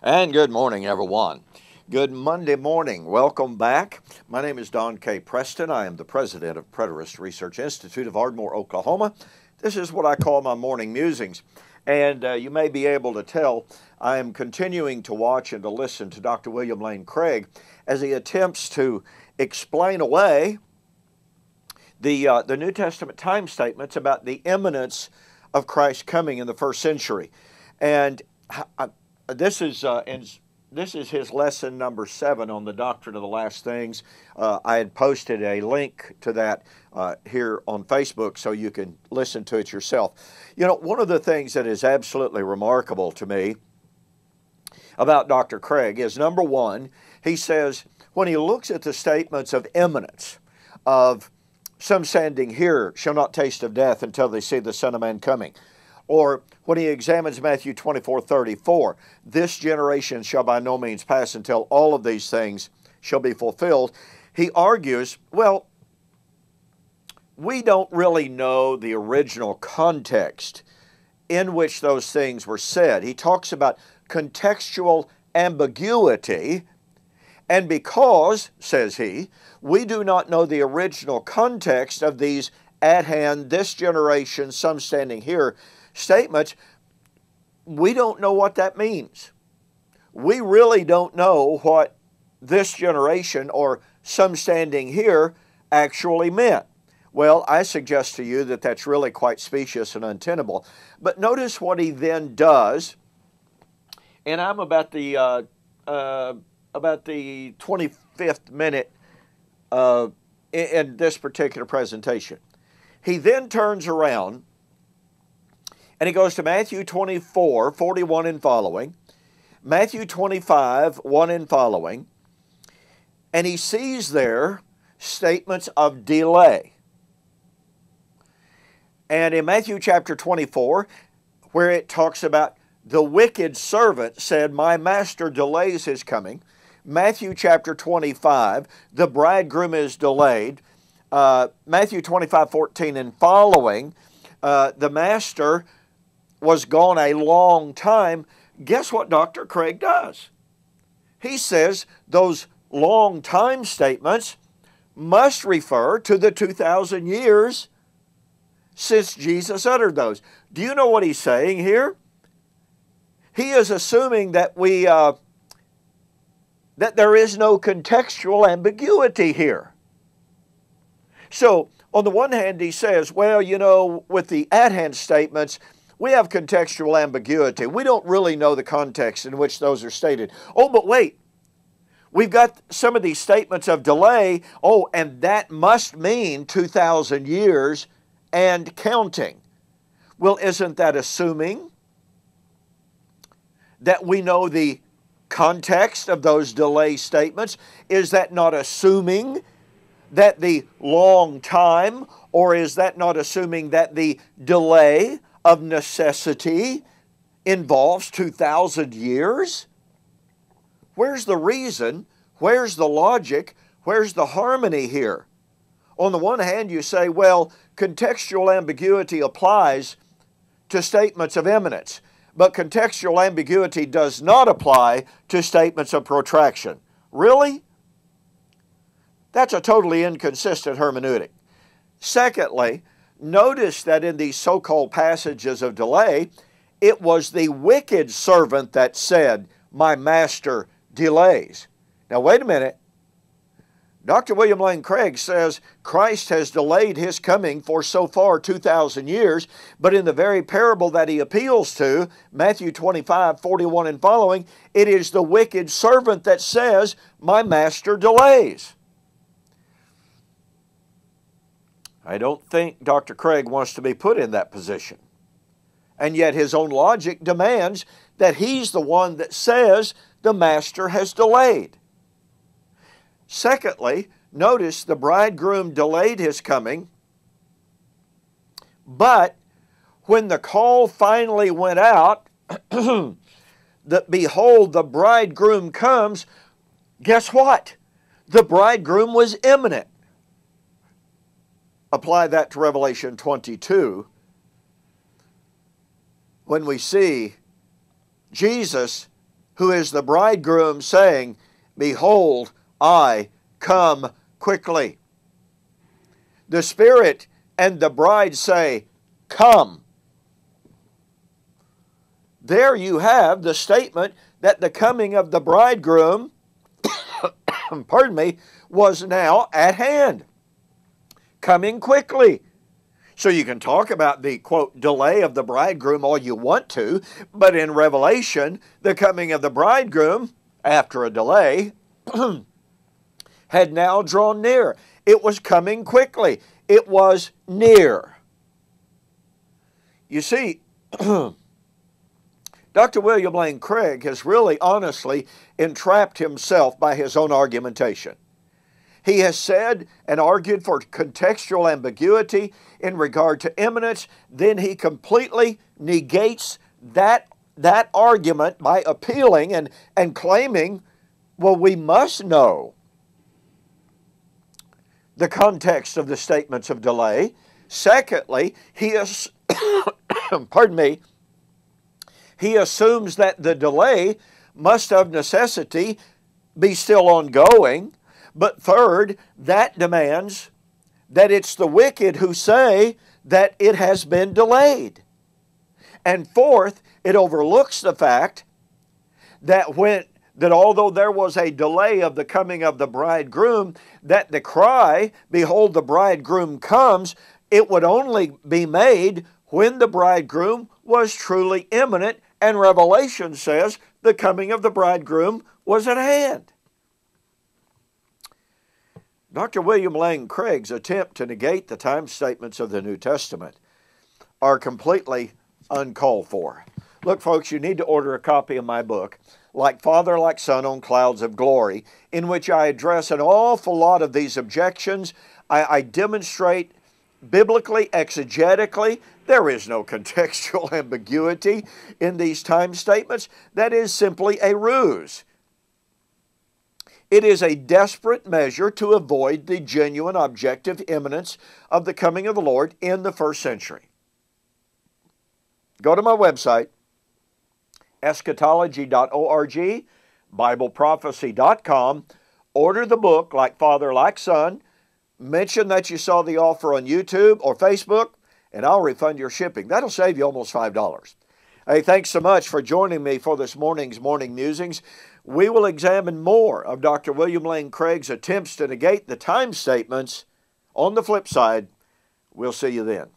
And good morning, everyone. Good Monday morning. Welcome back. My name is Don K. Preston. I am the president of Preterist Research Institute of Ardmore, Oklahoma. This is what I call my morning musings. And you may be able to tell I am continuing to watch and to listen to Dr. William Lane Craig as he attempts to explain away the New Testament time statements about the imminence of Christ's coming in the first century. And this is his lesson number 7 on the doctrine of the last things. I had posted a link to that here on Facebook so you can listen to it yourself. You know, one of the things that is absolutely remarkable to me about Dr. Craig is, number one, he says when he looks at the statements of imminence, of some standing here shall not taste of death until they see the Son of Man coming. Or when he examines Matthew 24:34, this generation shall by no means pass until all of these things shall be fulfilled. He argues, well, we don't really know the original context in which those things were said. He talks about contextual ambiguity, and because, says he, we do not know the original context of these at hand, this generation, some standing here, statements, we don't know what that means. We really don't know what this generation or some standing here actually meant. Well, I suggest to you that that's really quite specious and untenable. But notice what he then does, and I'm about the 25th minute in this particular presentation. He then turns around and he goes to Matthew 24:41 and following, Matthew 25:1 and following, and he sees there statements of delay. And in Matthew chapter 24, where it talks about the wicked servant said, my master delays his coming. Matthew chapter 25, the bridegroom is delayed. Matthew 25:14 and following, the master was gone a long time. Guess what Dr. Craig does? He says those long time statements must refer to the 2,000 years since Jesus uttered those. Do you know what he's saying here? He is assuming that that there is no contextual ambiguity here. So, on the one hand, he says, well, you know, with the at-hand statements, we have contextual ambiguity. We don't really know the context in which those are stated. Oh, but wait. We've got some of these statements of delay. Oh, and that must mean 2,000 years and counting. Well, isn't that assuming that we know the context of those delay statements? Is that not assuming that the long time, or is that not assuming that the delay of necessity involves 2,000 years? Where's the reason? Where's the logic? Where's the harmony here? On the one hand, you say, well, contextual ambiguity applies to statements of imminence, but contextual ambiguity does not apply to statements of protraction. Really? That's a totally inconsistent hermeneutic. Secondly, notice that in these so-called passages of delay, it was the wicked servant that said, my master delays. Now wait a minute. Dr. William Lane Craig says Christ has delayed his coming for so far 2,000 years, but in the very parable that he appeals to, Matthew 25:41 and following, it is the wicked servant that says, my master delays. I don't think Dr. Craig wants to be put in that position. And yet his own logic demands that he's the one that says the master has delayed. Secondly, notice the bridegroom delayed his coming, but when the call finally went out, that behold, the bridegroom comes, guess what? The bridegroom was imminent. Apply that to Revelation 22, when we see Jesus who is the bridegroom, saying, "Behold, I come quickly." The Spirit and the bride say, "Come." There you have the statement that the coming of the bridegroom, pardon me, was now at hand, coming quickly. So you can talk about the, quote, delay of the bridegroom all you want to, but in Revelation, the coming of the bridegroom, after a delay, had now drawn near. It was coming quickly. It was near. You see, Dr. William Lane Craig has really honestly entrapped himself by his own argumentation. He has said and argued for contextual ambiguity in regard to imminence. Then he completely negates that argument by appealing and claiming, well, we must know the context of the statements of delay. Secondly, he pardon me, he assumes that the delay must of necessity be still ongoing. But third, that demands that it's the wicked who say that it has been delayed. And fourth, it overlooks the fact that although there was a delay of the coming of the bridegroom, that the cry, "Behold, the bridegroom comes," it would only be made when the bridegroom was truly imminent, and Revelation says the coming of the bridegroom was at hand. Dr. William Lane Craig's attempt to negate the time statements of the New Testament are completely uncalled for. Look, folks, you need to order a copy of my book, Like Father, Like Son on Clouds of Glory, in which I address an awful lot of these objections. I demonstrate biblically, exegetically, there is no contextual ambiguity in these time statements. That is simply a ruse. It is a desperate measure to avoid the genuine objective imminence of the coming of the Lord in the first century. Go to my website, eschatology.org, BibleProphecy.com, order the book, Like Father, Like Son, mention that you saw the offer on YouTube or Facebook, and I'll refund your shipping. That'll save you almost $5. Hey, thanks so much for joining me for this morning's Morning Musings. We will examine more of Dr. William Lane Craig's attempts to negate the time statements. On the flip side, we'll see you then.